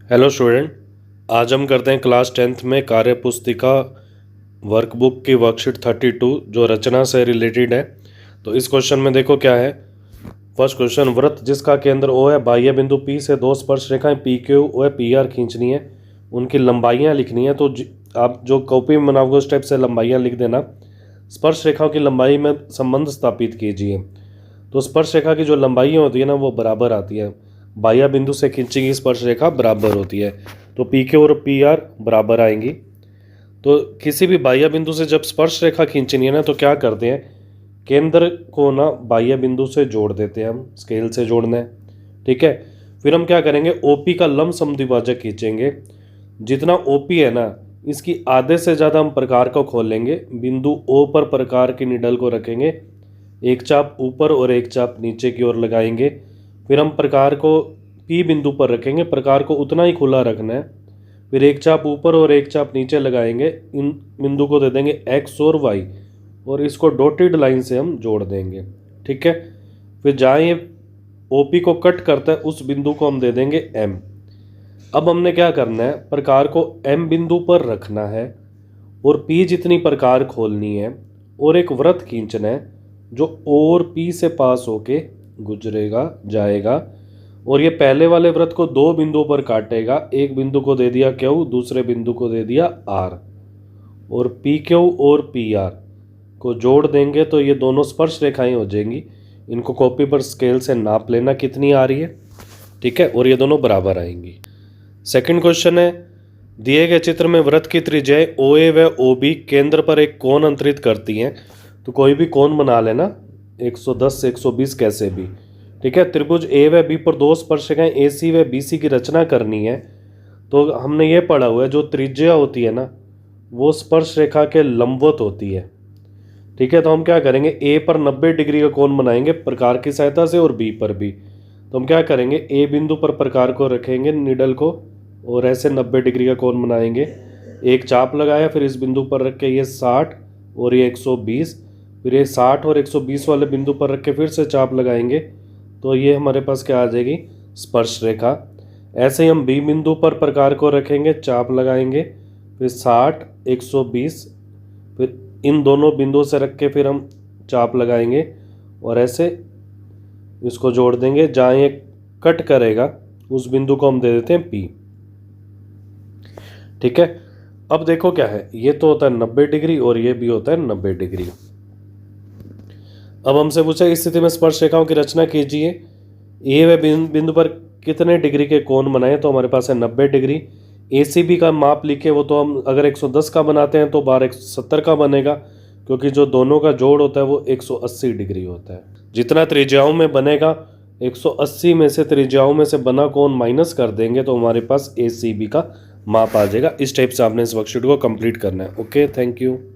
Hello student, आज हम करते हैं क्लास 10th में कार्य पुस्तिका वर्कबुक की वर्कशीट 32 जो रचना से रिलेटेड है। तो इस क्वेश्चन में देखो क्या है। फर्स्ट क्वेश्चन, वृत्त जिसका केंद्र ओ है, बाह्य बिंदु पी से दो स्पर्श रेखाएं पी क्यू व पी आर खींचनी है, उनकी लंबाइयां लिखनी है। तो आप जो कॉपी में बनाओगे उस टाइप से लंबाइयां लिख देना। स्पर्श रेखाओं की लंबाई में संबंध स्थापित कीजिए। तो स्पर्श रेखा की जो लंबाई होती है ना वो बराबर आती है। बाह्य बिंदु से खींची गई स्पर्श रेखा बराबर होती है, तो पी क्यू और पी आर बराबर आएंगी। तो किसी भी बाह्य बिंदु से जब स्पर्श रेखा खींचनी है ना तो क्या करते हैं, केंद्र को ना बाह्य बिंदु से जोड़ देते हैं, हम स्केल से जोड़ना है। ठीक है, फिर हम क्या करेंगे, ओपी का लंब समद्विभाजक खींचेंगे। जितना ओपी है ना इसकी आधे से ज़्यादा हम प्रकार को खोलेंगे। बिंदु ओ पर प्रकार की निडल को रखेंगे, एक चाप ऊपर और एक चाप नीचे की ओर लगाएंगे। फिर हम प्रकार को पी बिंदु पर रखेंगे, प्रकार को उतना ही खुला रखना है। फिर एक चाप ऊपर और एक चाप नीचे लगाएंगे। इन बिंदु को दे देंगे एक्स और वाई और इसको डॉटेड लाइन से हम जोड़ देंगे। ठीक है, फिर जहाँ ये ओपी को कट करता है उस बिंदु को हम दे देंगे एम। अब हमने क्या करना है, प्रकार को एम बिंदु पर रखना है और पी जितनी प्रकार खोलनी है और एक वृत्त खींचना है जो ओ और पी से पास होके गुजरेगा जाएगा। और ये पहले वाले वृत्त को दो बिंदुओं पर काटेगा, एक बिंदु को दे दिया क्यू, दूसरे बिंदु को दे दिया आर, और पी क्यू और पी आर को जोड़ देंगे तो ये दोनों स्पर्श रेखाएं हो जाएंगी। इनको कॉपी पर स्केल से नाप लेना कितनी आ रही है। ठीक है, और ये दोनों बराबर आएंगी। सेकंड क्वेश्चन है, दिए गए चित्र में वृत्त की त्रिज्याएं ओ ए व ओ बी केंद्र पर एक कोण अंतरित करती हैं। तो कोई भी कोण बना लेना, 110 से 120 कैसे भी। ठीक है, त्रिभुज ए व बी पर दो स्पर्शरेखाएं ए सी व बी सी की रचना करनी है। तो हमने ये पढ़ा हुआ है जो त्रिज्या होती है ना वो स्पर्श रेखा के लंबवत होती है। ठीक है, तो हम क्या करेंगे, ए पर 90 डिग्री का कोण बनाएंगे प्रकार की सहायता से और बी पर भी। तो हम क्या करेंगे, ए बिंदु पर प्रकार को रखेंगे निडल को और ऐसे 90 डिग्री का कोण बनाएंगे। एक चाप लगाया, फिर इस बिंदु पर रख के ये 60 और ये 120, फिर ये 60 और 120 वाले बिंदु पर रख के फिर से चाप लगाएंगे तो ये हमारे पास क्या आ जाएगी, स्पर्श रेखा। ऐसे ही हम बी बिंदु पर प्रकार को रखेंगे, चाप लगाएंगे, फिर 60 120, फिर इन दोनों बिंदुओं से रख के फिर हम चाप लगाएंगे और ऐसे इसको जोड़ देंगे। जहाँ ये कट करेगा उस बिंदु को हम दे देते हैं पी। ठीक है, अब देखो क्या है, ये तो होता है 90 डिग्री और ये भी होता है 90 डिग्री। अब हमसे पूछा इस स्थिति में स्पर्श रेखाओं की रचना कीजिए, ए व बिंदु पर कितने डिग्री के कोण बनाए। तो हमारे पास है 90 डिग्री। ए सी बी का माप लिखे, वो तो हम अगर 110 का बनाते हैं तो बाहर 170 का बनेगा, क्योंकि जो दोनों का जोड़ होता है वो 180 डिग्री होता है। जितना त्रिज्याओं में बनेगा 180 में से त्रिज्याओं में से बना कोण माइनस कर देंगे तो हमारे पास ए सी बी का माप आ जाएगा। इस टाइप से आपने इस वर्कशीट को कंप्लीट करना है। Okay, thank you.